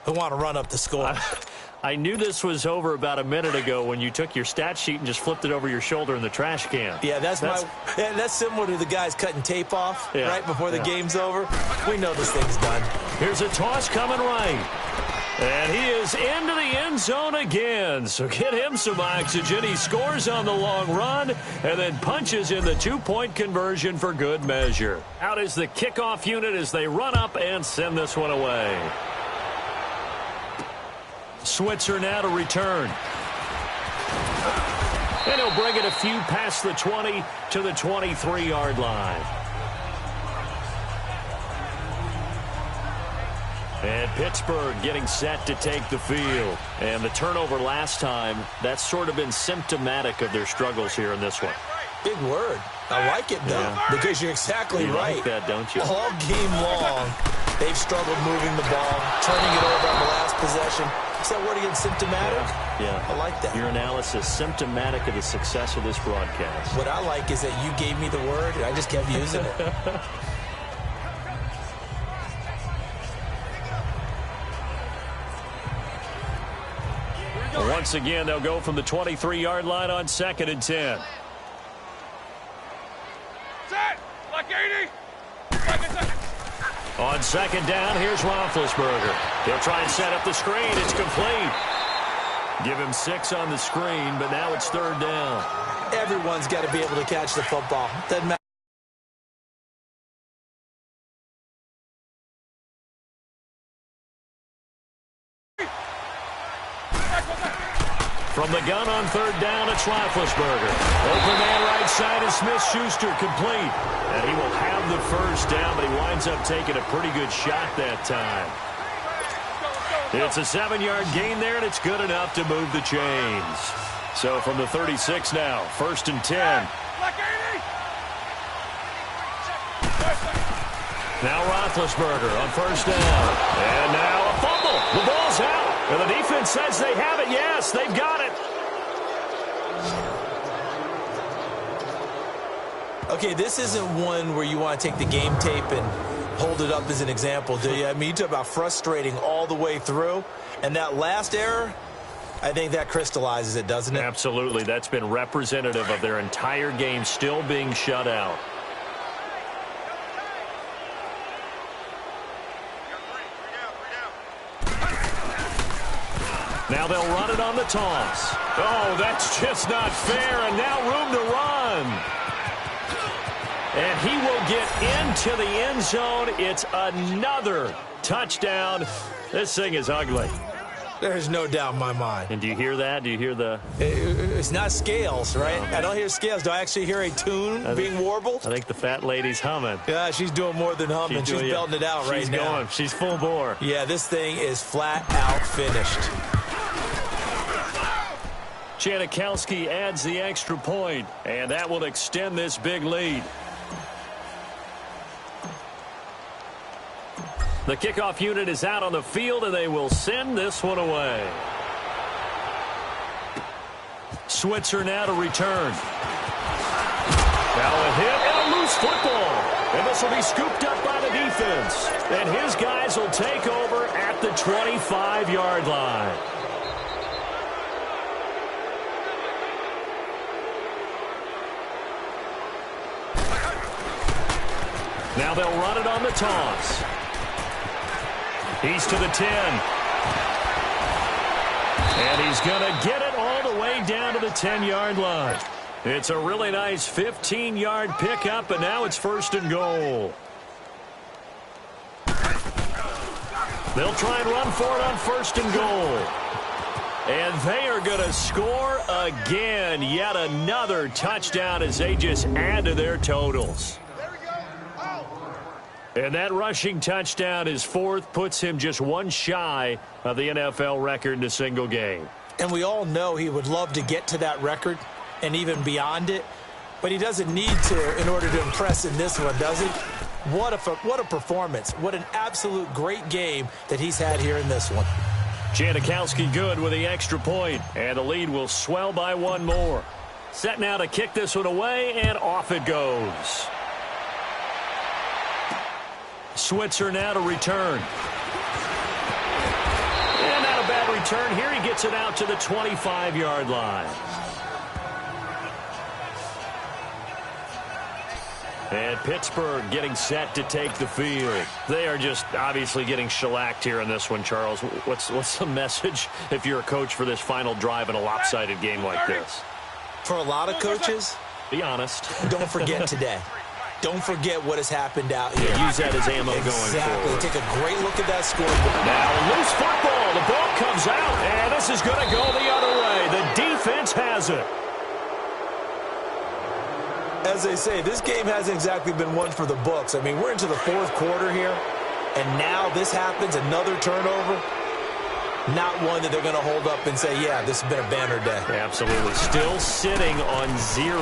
who want to run up the score. I knew this was over about a minute ago when you took your stat sheet and just flipped it over your shoulder in the trash can. Yeah, that's similar to the guys cutting tape off right before the game's over. We know this thing's done. Here's a toss coming right. And he is into the end zone again. So get him some oxygen. He scores on the long run and then punches in the two-point conversion for good measure. Out is the kickoff unit as they run up and send this one away. Switzer now to return. And he'll bring it a few past the 20 to the 23-yard line. And Pittsburgh getting set to take the field. And the turnover last time, that's sort of been symptomatic of their struggles here in this one. Big word. I like it, though, because you're exactly right. Like that, don't you? All game long, they've struggled moving the ball, turning it over on the last possession. Is that word again, symptomatic? Yeah. I like that. Your analysis, symptomatic of the success of this broadcast. What I like is that you gave me the word, and I just kept using it. Once again, they'll go from the 23-yard line on 2nd and 10. Set! Like 80! On 2nd down, here's Roethlisberger. He'll try and set up the screen. It's complete. Give him 6 on the screen, but now it's 3rd down. Everyone's got to be able to catch the football. Doesn't matter. From the gun on 3rd down, it's Roethlisberger. Open man right side is Smith-Schuster, complete. And he will have the 1st down, but he winds up taking a pretty good shot that time. It's a 7-yard gain there, and it's good enough to move the chains. So from the 36 now, 1st and 10. Now Roethlisberger on 1st down. And now a fumble. The ball's out. And the defense says they have it. Yes, they've got it. Okay, this isn't one where you want to take the game tape and hold it up as an example, do you? I mean, you talk about frustrating all the way through. And that last error, I think that crystallizes it, doesn't it? Absolutely. That's been representative of their entire game still being shut out. Now they'll run it on the toss. Oh, that's just not fair, and now room to run. And he will get into the end zone. It's another touchdown. This thing is ugly. There's no doubt in my mind. And do you hear that? Do you hear the... It's not scales, right? I don't hear scales. Do I actually hear a tune being warbled? I think the fat lady's humming. Yeah, she's doing more than humming. She's belting it out right now. She's going. She's full bore. Yeah, this thing is flat out finished. Janikowski adds the extra point, and that will extend this big lead. The kickoff unit is out on the field, and they will send this one away. Switzer now to return. Now a hit and a loose football. And this will be scooped up by the defense. And his guys will take over at the 25-yard line. Now they'll run it on the toss. He's to the 10. And he's going to get it all the way down to the 10-yard line. It's a really nice 15-yard pickup, and now it's 1st and goal. They'll try and run for it on 1st and goal. And they are going to score again. Yet another touchdown as they just add to their totals. And that rushing touchdown is 4th, puts him just one shy of the NFL record in a single game. And we all know he would love to get to that record and even beyond it, but he doesn't need to in order to impress in this one, does he? What a performance. What an absolute great game that he's had here in this one. Janikowski good with the extra point, and the lead will swell by one more. Set now to kick this one away, and off it goes. Switzer now to return. return here. He gets it out to the 25-yard line. And Pittsburgh getting set to take the field. They are just obviously getting shellacked here in this one, Charles. What's the message if you're a coach for this final drive in a lopsided game like this? For a lot of coaches, be honest. Don't forget today. Don't forget what has happened out here. Yeah, use that as ammo going forward. Take a great look at that scoreboard. Now, loose football. The ball comes out, and this is going to go the other way. The defense has it. As they say, this game hasn't exactly been one for the books. I mean, we're into the fourth quarter here, and now this happens, another turnover. Not one that they're going to hold up and say, yeah, this has been a banner day. Absolutely. Still sitting on 0.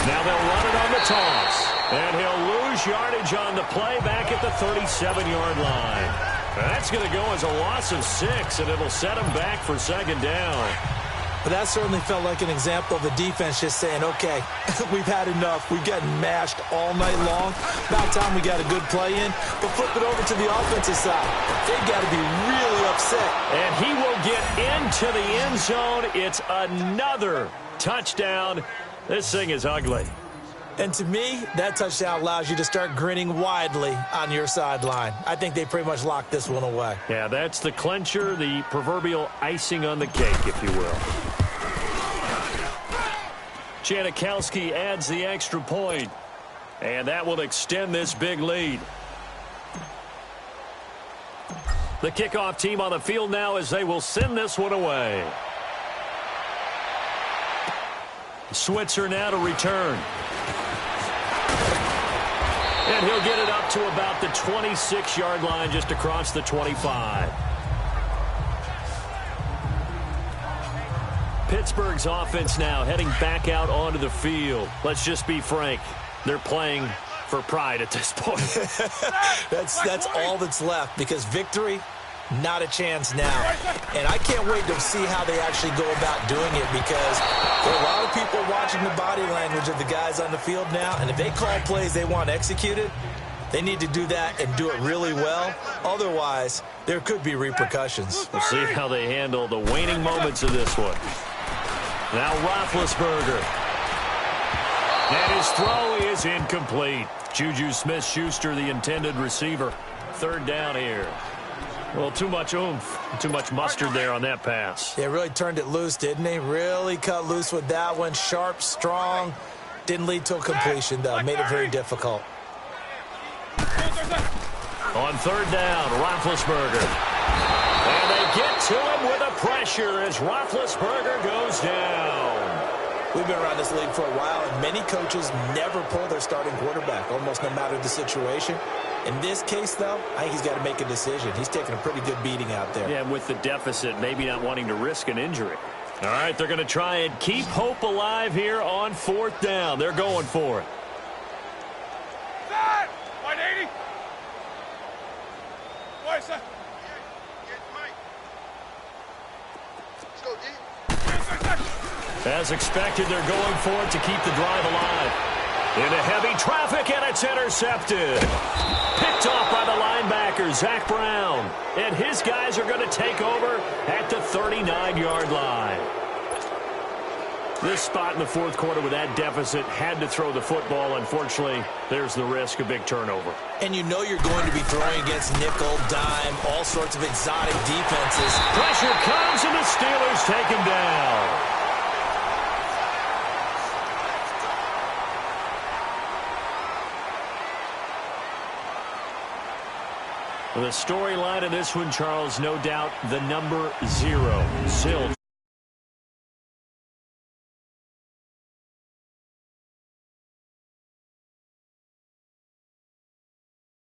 Now they'll run it on the toss. And he'll lose yardage on the play back at the 37-yard line. That's going to go as a loss of 6, and it'll set him back for second down. But that certainly felt like an example of the defense just saying, okay, we've had enough. We've gotten mashed all night long. About time we got a good play in. But flip it over to the offensive side. They've got to be really upset. And he will get into the end zone. It's another touchdown. This thing is ugly. And to me, that touchdown allows you to start grinning widely on your sideline. I think they pretty much locked this one away. Yeah, that's the clincher, the proverbial icing on the cake, if you will. Janikowski adds the extra point, and that will extend this big lead. The kickoff team on the field now as they will send this one away. Switzer now to return. And he'll get it up to about the 26-yard line, just across the 25. Pittsburgh's offense now heading back out onto the field. Let's just be frank. They're playing for pride at this point. That's all that's left, because victory, not a chance now. And I can't wait to see how they actually go about doing it, because there are a lot of people watching the body language of the guys on the field now, and if they call plays they want executed, they need to do that and do it really well. Otherwise, there could be repercussions. We'll see how they handle the waning moments of this one. Now Roethlisberger. And his throw is incomplete. Juju Smith-Schuster, the intended receiver. Third down here. Well, too much oomph, too much mustard there on that pass. They really turned it loose, didn't they? Really cut loose with that one. Sharp, strong. Didn't lead to a completion, though. Made it very difficult. On third down, Roethlisberger. And they get to him with a pressure as Roethlisberger goes down. We've been around this league for a while, and many coaches never pull their starting quarterback, almost no matter the situation. In this case, though, I think he's got to make a decision. He's taking a pretty good beating out there. Yeah, with the deficit, maybe not wanting to risk an injury. All right, they're going to try and keep hope alive here on fourth down. They're going for it. Set! 180! Boy, sir. Let's go deep. As expected, they're going for it to keep the drive alive. Into heavy traffic, and it's intercepted. Picked off by the linebacker, Zach Brown. And his guys are going to take over at the 39-yard line. This spot in the fourth quarter with that deficit, had to throw the football. Unfortunately, there's the risk of big turnover. And you know you're going to be throwing against nickel, dime, all sorts of exotic defenses. Pressure comes, and the Steelers take him down. The storyline of this one, Charles, no doubt the number 0. Sills.